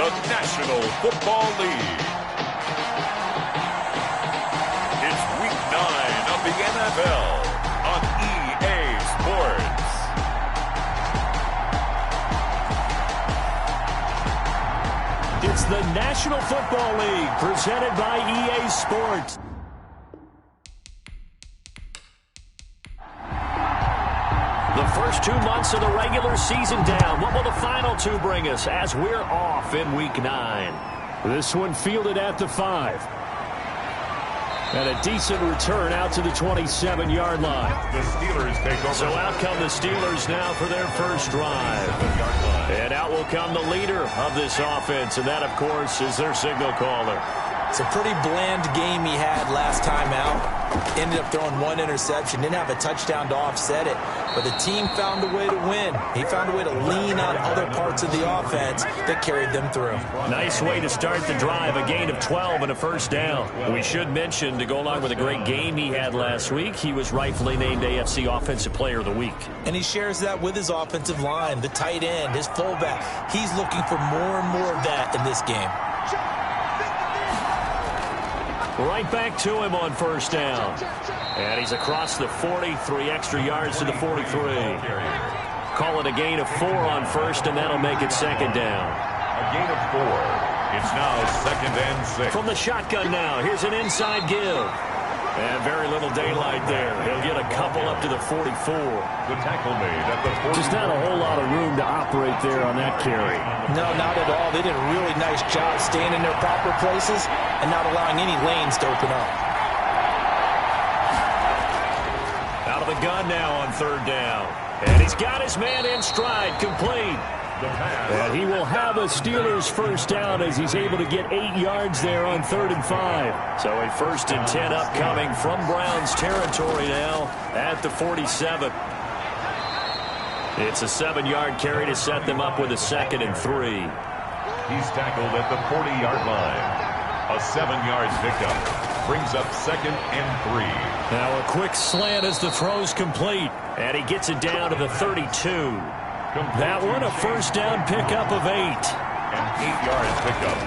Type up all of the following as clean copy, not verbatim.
the National Football League. It's Week 9 of the NFL on EA Sports. It's the National Football League presented by EA Sports. The first 2 months of the regular season down. What will the final two bring us as we're off in Week 9? This one fielded at the 5. And a decent return out to the 27-yard line. The Steelers take over. So out come the Steelers now for their first drive. And out will come the leader of this offense, and that, of course, is their signal caller. It's a pretty bland game he had last time out. Ended up throwing one interception. Didn't have a touchdown to offset it. But the team found a way to win. He found a way to lean on other parts of the offense that carried them through. Nice way to start the drive. A gain of 12 and a first down. We should mention, to go along with a great game he had last week, he was rightfully named AFC Offensive Player of the Week. And he shares that with his offensive line, the tight end, his fullback. He's looking for more and more of that in this game. Right back to him on first down. And he's across the 40, 3 extra yards to the 43. Call it a gain of 4 on first, and that'll make it second down. A gain of 4. It's now second and 6. From the shotgun now, here's an inside give. And very little daylight there. He'll get a couple up to the 44. The tackle made at the 40. Just not a whole lot of room to operate there on that carry. No, not at all. They did a really nice job staying in their proper places and not allowing any lanes to open up. Out of the gun now on third down. And he's got his man in stride, complete. And he will have a Steelers first down as he's able to get 8 yards there on 3rd and 5. So a 1st and 10 upcoming from Browns territory now at the 47. It's a 7-yard carry to set them up with a 2nd and 3. He's tackled at the 40-yard line. A 7-yard pickup brings up 2nd and 3. Now a quick slant as the throw's complete. And he gets it down to the 32. That one, a first down pickup of 8. An 8-yard pickup.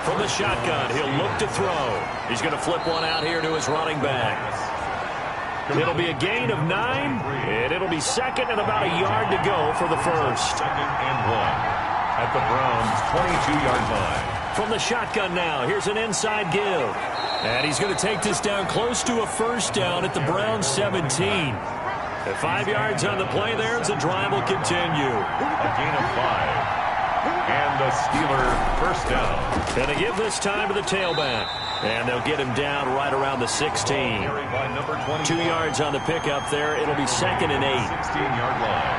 From the shotgun, he'll look to throw. He's going to flip one out here to his running back. It'll be a gain of 9, and it'll be second and about a yard to go for the first. 2nd and 1 at the Browns' 22-yard line. From the shotgun now, here's an inside give. And he's going to take this down close to a first down at the Browns' 17. At 5 yards on the play there, the drive will continue. A gain of 5. And the Steeler first down. And they give this time to the tailback. And they'll get him down right around the 16. 2 yards on the pickup there. It'll be 2nd and 8. 16-yard line.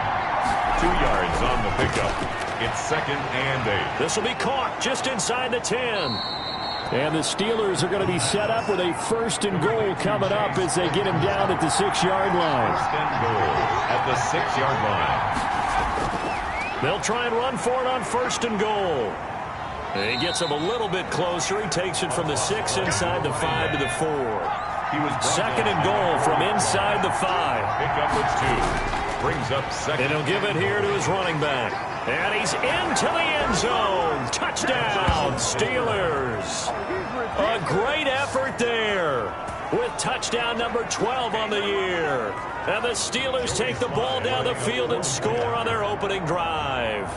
2 yards on the pickup. It's 2nd and 8. This will be caught just inside the 10. And the Steelers are going to be set up with a 1st and goal coming up as they get him down at the 6-yard line. 1st and goal at the 6-yard line. They'll try and run for it on 1st and goal. And he gets him a little bit closer. He takes it from the 6 inside the 5 to the 4. He was 2nd and goal from inside the 5. Pickup with 2. Brings up 2nd. And he'll give it here to his running back. And he's into the end zone. Touchdown, Steelers. A great effort there with touchdown number 12 on the year. And the Steelers take the ball down the field and score on their opening drive.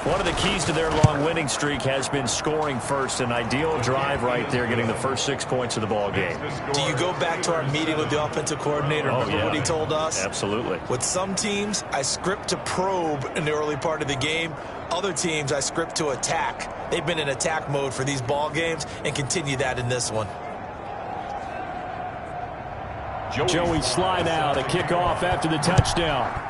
One of the keys to their long winning streak has been scoring first. An ideal drive right there, getting the first 6 points of the ball game. Do you go back to our meeting with the offensive coordinator? Remember what he told us? Absolutely. With some teams, I script to probe in the early part of the game. Other teams, I script to attack. They've been in attack mode for these ball games and continue that in this one. Joey slide out, a kickoff after the touchdown.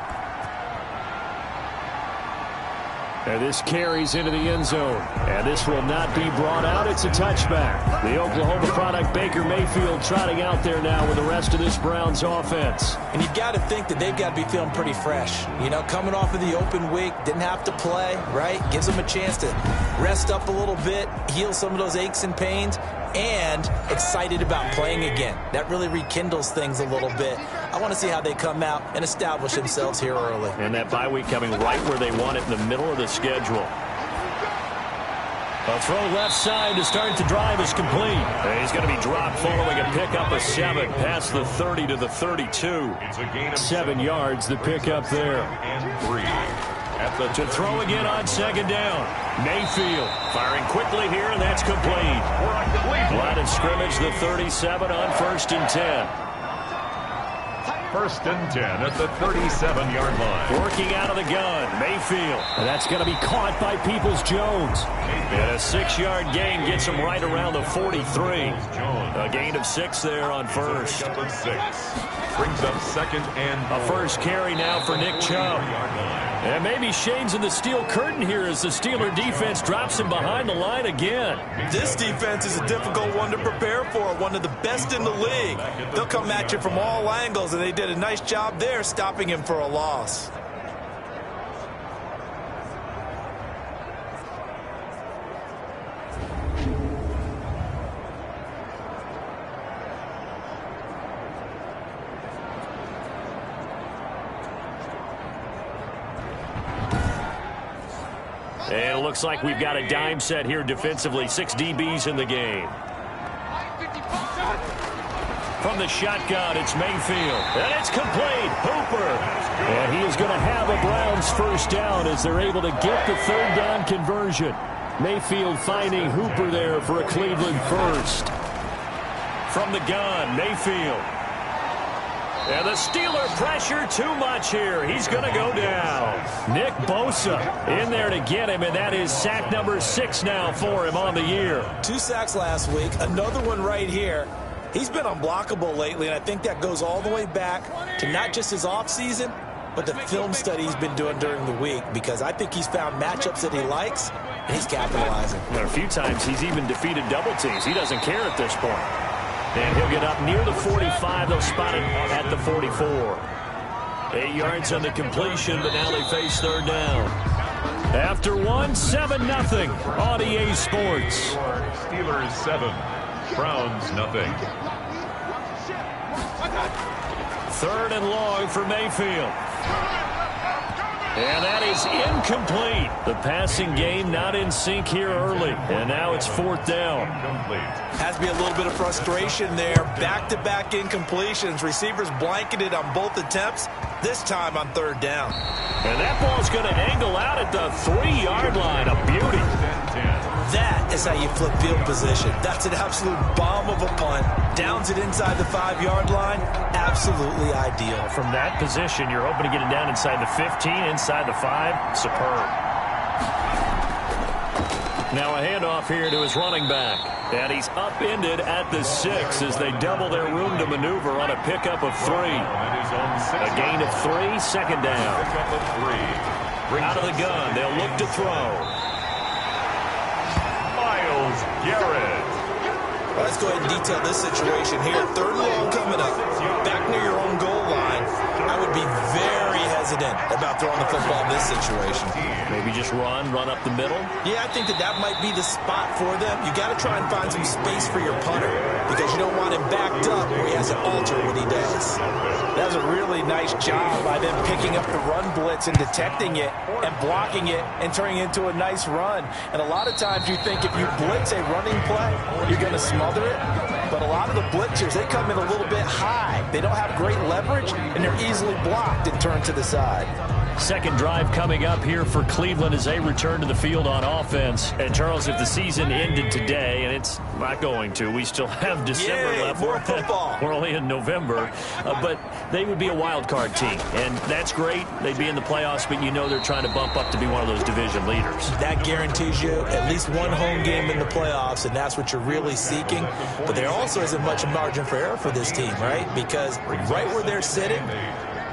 And this carries into the end zone. And this will not be brought out. It's a touchback. The Oklahoma product, Baker Mayfield, trotting out there now with the rest of this Browns offense. And you've got to think that they've got to be feeling pretty fresh. You know, coming off of the open week, didn't have to play, right? Gives them a chance to rest up a little bit, heal some of those aches and pains, and excited about playing again. That really rekindles things a little bit. I want to see how they come out and establish themselves here early. And that bye week coming right where they want it, in the middle of the schedule. A throw left side to start the drive is complete. He's going to be dropped following a pickup of 7 past the 30 to the 32. It's a gain of 7 yards, the pickup there. And 3. To throw again on second down. Mayfield firing quickly here, and that's complete. Line of scrimmage, the 37 on 1st and 10. 1st and 10 at the 37-yard line. Working out of the gun, Mayfield. And that's going to be caught by Peoples-Jones. And a 6-yard gain gets him right around the 43. A gain of 6 there on first. Brings up 2nd and 4. A first carry now for Nick Chubb. And maybe Shane's in the steel curtain here as the Steeler defense drops him behind the line again. This defense is a difficult one to prepare for, one of the best in the league. They'll come at you from all angles, and they did a nice job there stopping him for a loss. And it looks like we've got a dime set here defensively. 6 DBs in the game. From the shotgun, it's Mayfield. And it's complete. Hooper. And he is going to have a Browns first down as they're able to get the 3rd down conversion. Mayfield finding Hooper there for a Cleveland first. From the gun, Mayfield. And the Steeler pressure too much here. He's going to go down. Nick Bosa in there to get him, and that is sack number 6 now for him on the year. 2 sacks last week, another one right here. He's been unblockable lately, and I think that goes all the way back to not just his offseason, but the film study he's been doing during the week, because I think he's found matchups that he likes, and he's capitalizing. A few times he's even defeated double teams. He doesn't care at this point. And he'll get up near the 45. They'll spot him at the 44. 8 yards on the completion, but now they face 3rd down. After 1, 7-0 on EA Sports. Steelers 7, Browns nothing. 3rd and long for Mayfield. And that is incomplete. The passing game not in sync here early. And now it's 4th down. Has to be a little bit of frustration there. Back-to-back incompletions. Receivers blanketed on both attempts, this time on 3rd down. And that ball's going to angle out at the 3-yard line. A beauty. That is how you flip field position. That's an absolute bomb of a punt. Downs it inside the 5-yard line. Absolutely ideal. From that position, you're hoping to get it down inside the 15, inside the 5. Superb. Now a handoff here to his running back. And he's upended at the 6 as they double their room to maneuver on a pickup of 3. A gain of 3, 2nd down. Out of the gun, they'll look to throw. Myles Garrett. Let's go ahead and detail this situation here. 3rd and long coming up. Back near your own goal line. I would be very hesitant about throwing the football in this situation. Maybe just run up the middle? Yeah, I think that might be the spot for them. You got to try and find some space for your punter because you don't want him backed up where he has to alter what he does. That was a really nice job by them picking up the run blitz and detecting it and blocking it and turning it into a nice run. And a lot of times you think if you blitz a running play, you're going to smother it. But a lot of the blitzers, they come in a little bit high. They don't have great leverage, and they're easily blocked and turned to the side. 2nd drive coming up here for Cleveland as they return to the field on offense. And, Charles, if the season ended today, and it's not going to, we still have December left. More football. We're only in November. But they would be a wild card team, and that's great. They'd be in the playoffs, but you know they're trying to bump up to be one of those division leaders. That guarantees you at least one home game in the playoffs, and that's what you're really seeking. But there also isn't much margin for error for this team, right? Because right where they're sitting,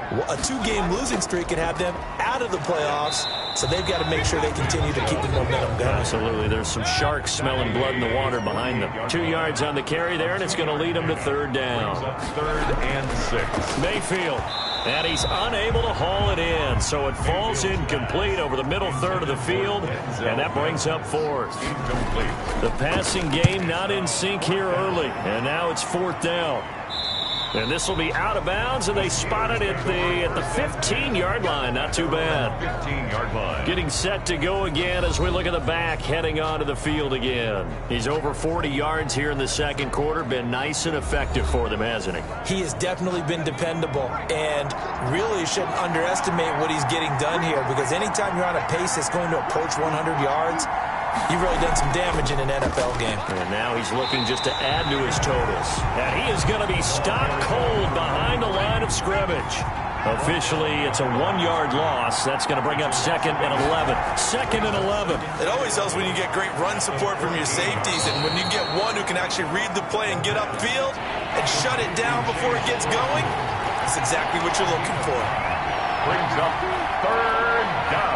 a 2-game losing streak could have them out of the playoffs, so they've got to make sure they continue to keep the momentum going. Absolutely. There's some sharks smelling blood in the water behind them. 2 yards on the carry there, and it's going to lead them to 3rd down. 3rd and 6. Mayfield. And he's unable to haul it in, so it falls incomplete over the middle 3rd of the field, and that brings up 4th. The passing game not in sync here early, and now it's 4th down. And this will be out of bounds, and they spot it at the 15-yard line. Not too bad. 15-yard line. Getting set to go again as we look at the back, heading onto the field again. He's over 40 yards here in the second quarter. Been nice and effective for them, hasn't he? He has definitely been dependable, and really shouldn't underestimate what he's getting done here, because anytime you're on a pace that's going to approach 100 yards, you've really done some damage in an NFL game. And now he's looking just to add to his totals. And he is going to be stopped cold behind the line of scrimmage. Officially, it's a 1-yard loss. That's going to bring up 2nd and 11. 2nd and 11. It always helps when you get great run support from your safeties, and when you get one who can actually read the play and get upfield and shut it down before it gets going, that's exactly what you're looking for. Brings up 3rd down.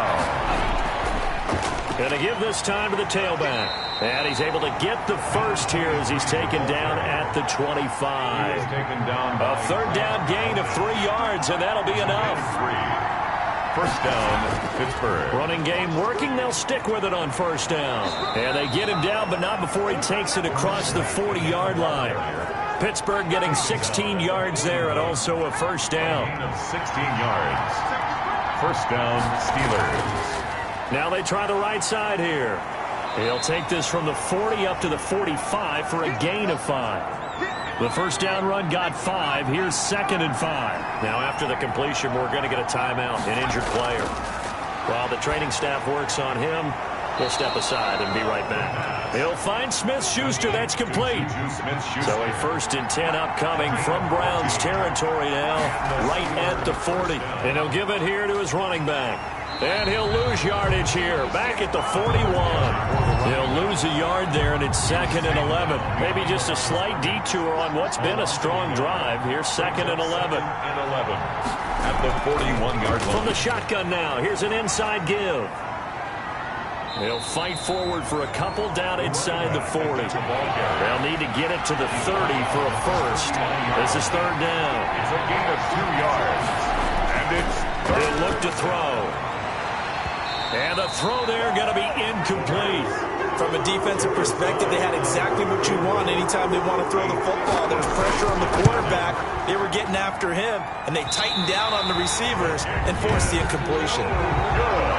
Going to give this time to the tailback. And he's able to get the first here as he's taken down at the 25. He is taken down by a 3rd down gain of 3 yards, and that'll be enough. 1st down, Pittsburgh. Running game working. They'll stick with it on 1st down. And they get him down, but not before he takes it across the 40-yard line. Pittsburgh getting 16 yards there and also a 1st down. Gain of 16 yards. 1st down, Steelers. Now they try the right side here. He'll take this from the 40 up to the 45 for a gain of 5. The 1st down run got 5. Here's 2nd and 5. Now after the completion, we're going to get a timeout, an injured player. While the training staff works on him, we'll step aside and be right back. He'll find Smith-Schuster. That's complete. So a 1st and 10 upcoming from Browns territory now, right at the 40. And he'll give it here to his running back. And he'll lose yardage here, back at the 41. He'll lose a yard there, and it's 2nd and 11. Maybe just a slight detour on what's been a strong drive. Here's 2nd and 11. At the 41-yard line. From the shotgun now, here's an inside give. They'll fight forward for a couple down inside the 40. They'll need to get it to the 30 for a 1st. This is 3rd down. It's a gain of 2 yards. And it's 3rd. He'll look to throw. And the throw there going to be incomplete. From a defensive perspective, they had exactly what you want anytime they want to throw the football. There was pressure on the quarterback. They were getting after him, and they tightened down on the receivers and forced the incompletion. Good.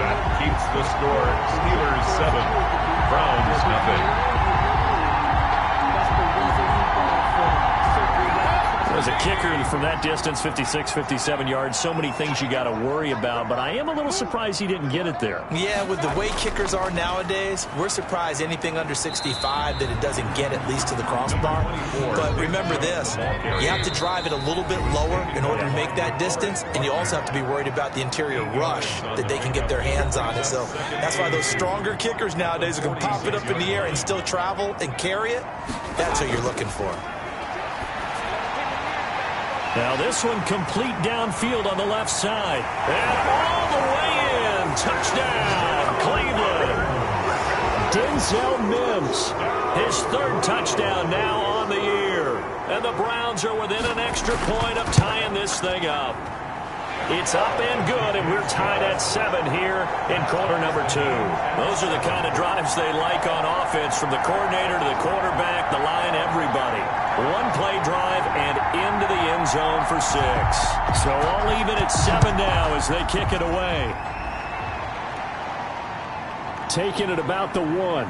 That keeps the score. Steelers 7, Browns nothing. As a kicker from that distance, 56, 57 yards, so many things you got to worry about, but I am a little surprised he didn't get it there. Yeah, with the way kickers are nowadays, we're surprised anything under 65 that it doesn't get at least to the crossbar. But remember this, you have to drive it a little bit lower in order to make that distance, and you also have to be worried about the interior rush that they can get their hands on it. So that's why those stronger kickers nowadays who can pop it up in the air and still travel and carry it, that's what you're looking for. Now this one complete downfield on the left side. And all the way in. Touchdown, Cleveland. Denzel Mims. His 3rd touchdown now on the year. And the Browns are within an extra point of tying this thing up. It's up and good, and we're tied at 7 here in quarter number 2. Those are the kind of drives they like on offense, from the coordinator to the quarterback, the line, everybody. One-play drive and into the end zone for 6. So all even at 7 now as they kick it away. Taking it about the 1.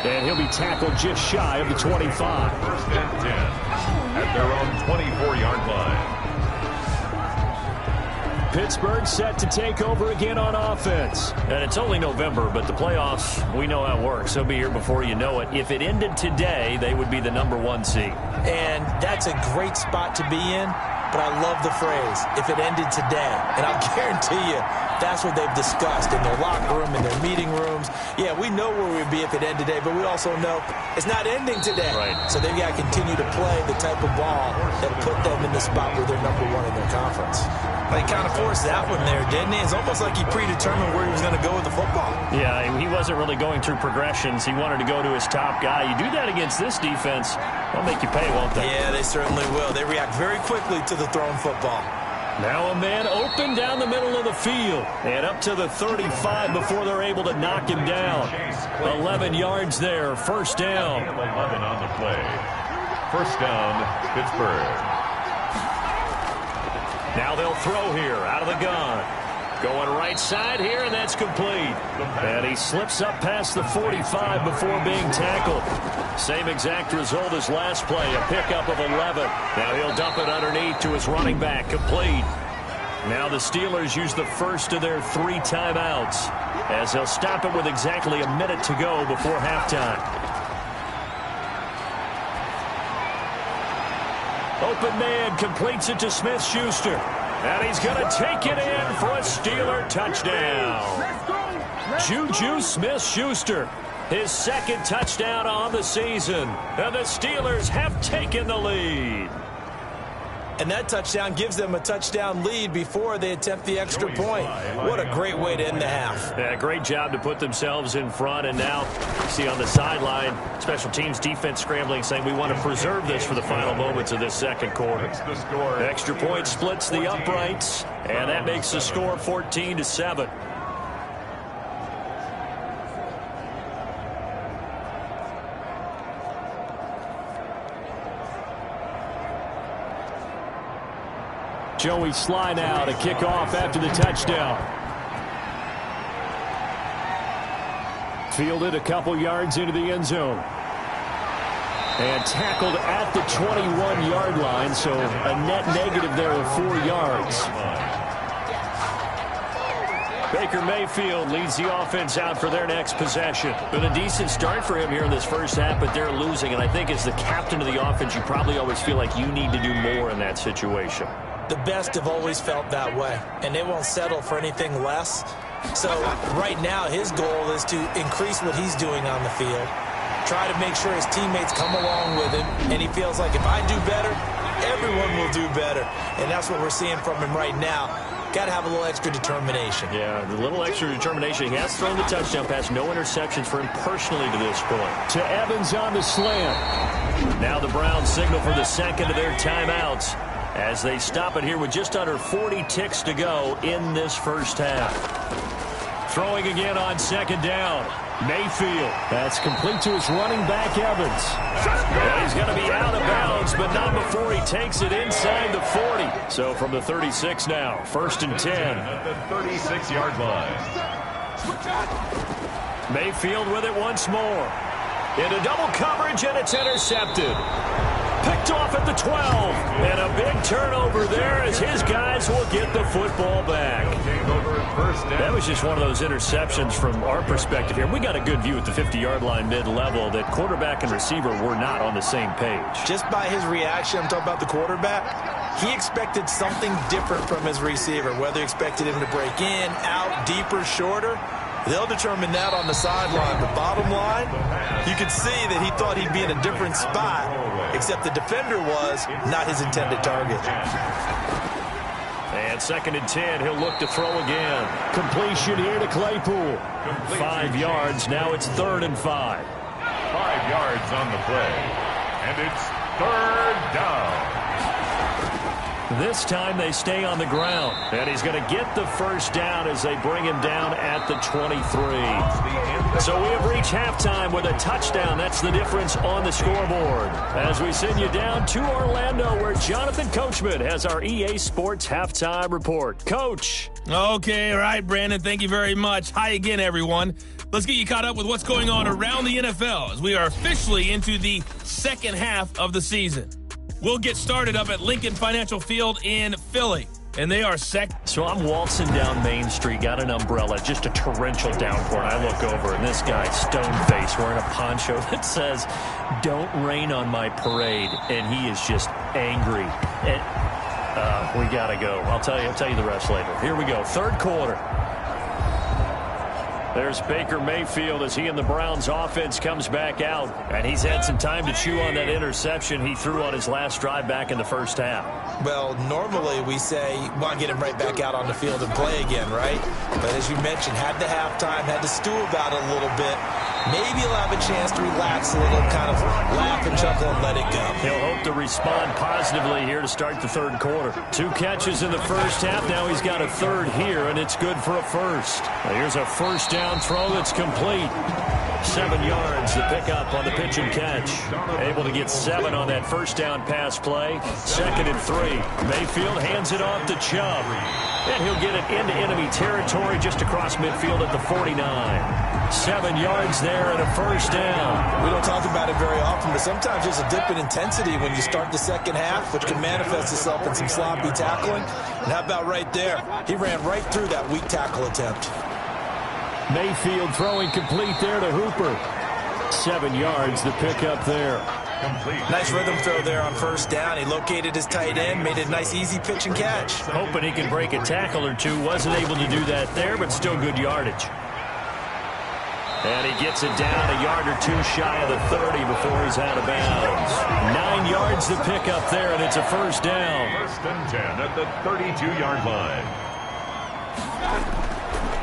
And he'll be tackled just shy of the 25. 1st and 10 at their own 24-yard line. Pittsburgh set to take over again on offense. And it's only November, but the playoffs, we know how it works. They'll be here before you know it. If it ended today, they would be the number 1 seed. And that's a great spot to be in, but I love the phrase, if it ended today. And I'll guarantee you, that's what they've discussed in their locker room, in their meeting rooms. Yeah, we know where we'd be if it ended today, but we also know it's not ending today. Right. So they've got to continue to play the type of ball that put them in the spot where they're number 1 in their conference. They kind of forced that one there, didn't he? It's almost like he predetermined where he was going to go with the football. Yeah, he wasn't really going through progressions. He wanted to go to his top guy. You do that against this defense, they'll make you pay, won't they? Yeah, they certainly will. They react very quickly to the thrown football. Now a man open down the middle of the field and up to the 35 before they're able to knock him down. 11 yards there, 1st down. 11 on the play. First down, Pittsburgh. Now they'll throw here out of the gun. Going right side here, and that's complete. And he slips up past the 45 before being tackled. Same exact result as last play, a pickup of 11. Now he'll dump it underneath to his running back, complete. Now the Steelers use the first of their 3 timeouts, as they'll stop it with exactly a minute to go before halftime. Open man completes it to Smith-Schuster. And he's going to take it in for a Steeler touchdown. Juju Smith-Schuster, his second touchdown on the season. And the Steelers have taken the lead. And that touchdown gives them a touchdown lead before they attempt the extra point. What a great way to end the half. Yeah, great job to put themselves in front. And now, you see on the sideline, special teams defense scrambling, saying we want to preserve this for the final moments of this second quarter. Extra point splits the uprights, and that makes the score 14-7. Joey Sly now to kick off after the touchdown. Fielded a couple yards into the end zone. And tackled at the 21-yard line, so a net negative there of 4 yards. Baker Mayfield leads the offense out for their next possession. Been a decent start for him here in this first half, but they're losing. And I think as the captain of the offense, you probably always feel like you need to do more in that situation. The best have always felt that way, and they won't settle for anything less. So right now his goal is to increase what he's doing on the field, try to make sure his teammates come along with him, and he feels like if I do better, everyone will do better. And that's what we're seeing from him right now. Got to have a little extra determination. Yeah, the little extra determination. He has thrown the touchdown pass. No interceptions for him personally to this point. To Evans on the slant. Now the Browns signal for the second of their timeouts as they stop it here with just under 40 ticks to go in this first half. Throwing again on second down. Mayfield. That's complete to his running back, Evans. And he's going to be out of bounds, but not before he takes it inside the 40. So from the 36 now, 1st and 10. At the 36-yard line. Mayfield with it once more. Into double coverage, and it's intercepted. Picked off at the 12. And a big turnover there as his guys will get the football back. That was just one of those interceptions from our perspective here. We got a good view at the 50-yard line mid-level that quarterback and receiver were not on the same page. Just by his reaction, I'm talking about the quarterback, he expected something different from his receiver, whether he expected him to break in, out, deeper, shorter. They'll determine that on the sideline. But bottom line, you can see that he thought he'd be in a different spot, except the defender was not his intended target. And 2nd and 10, he'll look to throw again. Completion here to Claypool. 5 yards, now it's 3rd and 5. 5 yards on the play. And it's 3rd down. This time they stay on the ground. And he's going to get the first down as they bring him down at the 23. So we have reached halftime with a touchdown. That's the difference on the scoreboard. As we send you down to Orlando, where Jonathan Coachman has our EA Sports Halftime Report. Coach. Okay, all right, Brandon. Thank you very much. Hi again, everyone. Let's get you caught up with what's going on around the NFL as we are officially into the second half of the season. We'll get started up at Lincoln Financial Field in Philly, and they are set. So I'm waltzing down Main Street, got an umbrella, just a torrential downpour, and I look over, and this guy, stone-faced, wearing a poncho that says, "Don't rain on my parade," and he is just angry. And, we got to go. I'll tell you the rest later. Here we go, 3rd quarter. There's Baker Mayfield as he and the Browns offense comes back out. And he's had some time to chew on that interception he threw on his last drive back in the first half. Well, normally we say, want to get him right back out on the field and play again, right? But as you mentioned, had the halftime, had to stew about it a little bit. Maybe he'll have a chance to relax a little, kind of laugh and chuckle and let it go. He'll hope to respond positively here to start the 3rd quarter. 2 catches in the first half. Now he's got a 3rd here, and it's good for a first. Now here's a first down throw that's complete. 7 yards to pick up on the pitch and catch. Able to get 7 on that first down pass play. 2nd and 3. Mayfield hands it off to Chubb. And he'll get it into enemy territory just across midfield at the 49. 7 yards there and a first down. We don't talk about it very often, but sometimes there's a dip in intensity when you start the second half, which can manifest itself in some sloppy tackling. And how about right there? He ran right through that weak tackle attempt. Mayfield throwing complete there to Hooper. 7 yards the pick up there. Complete. Nice rhythm throw there on first down. He located his tight end, made it a nice easy pitch and catch. Hoping he can break a tackle or two. Wasn't able to do that there, but still good yardage. And he gets it down a yard or two shy of the 30 before he's out of bounds. 9 yards to pick up there, and it's a first down. 1st and 10 at the 32-yard line.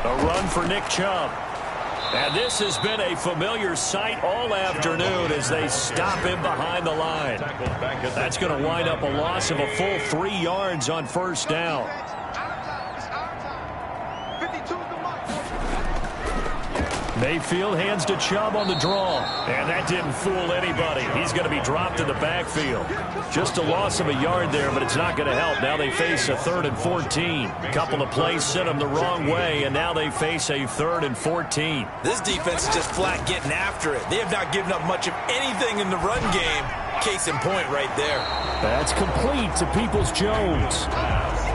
A run for Nick Chubb. And this has been a familiar sight all afternoon as they stop him behind the line. That's going to wind up a loss of a full 3 yards on first down. Mayfield hands to Chubb on the draw. And that didn't fool anybody. He's going to be dropped in the backfield. Just a loss of a yard there, but it's not going to help. Now they face a 3rd and 14. A couple of plays sent them the wrong way, and now they face a 3rd and 14. This defense is just flat getting after it. They have not given up much of anything in the run game. Case in point right there. That's complete to Peoples-Jones.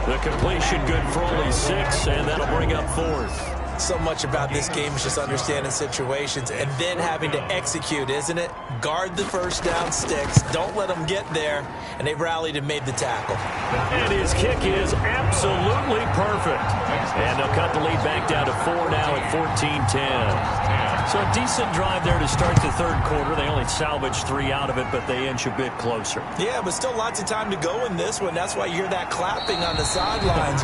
The completion good for only 6, and that'll bring up 4th. So much about this game is just understanding situations and then having to execute, isn't it? Guard the first down sticks. Don't let them get there. And they rallied and made the tackle. And his kick is absolutely perfect. And they'll cut the lead back down to 4 now at 14-10. So a decent drive there to start the 3rd quarter. They only salvaged 3 out of it, but they inch a bit closer. Yeah, but still lots of time to go in this one. That's why you hear that clapping on the sidelines.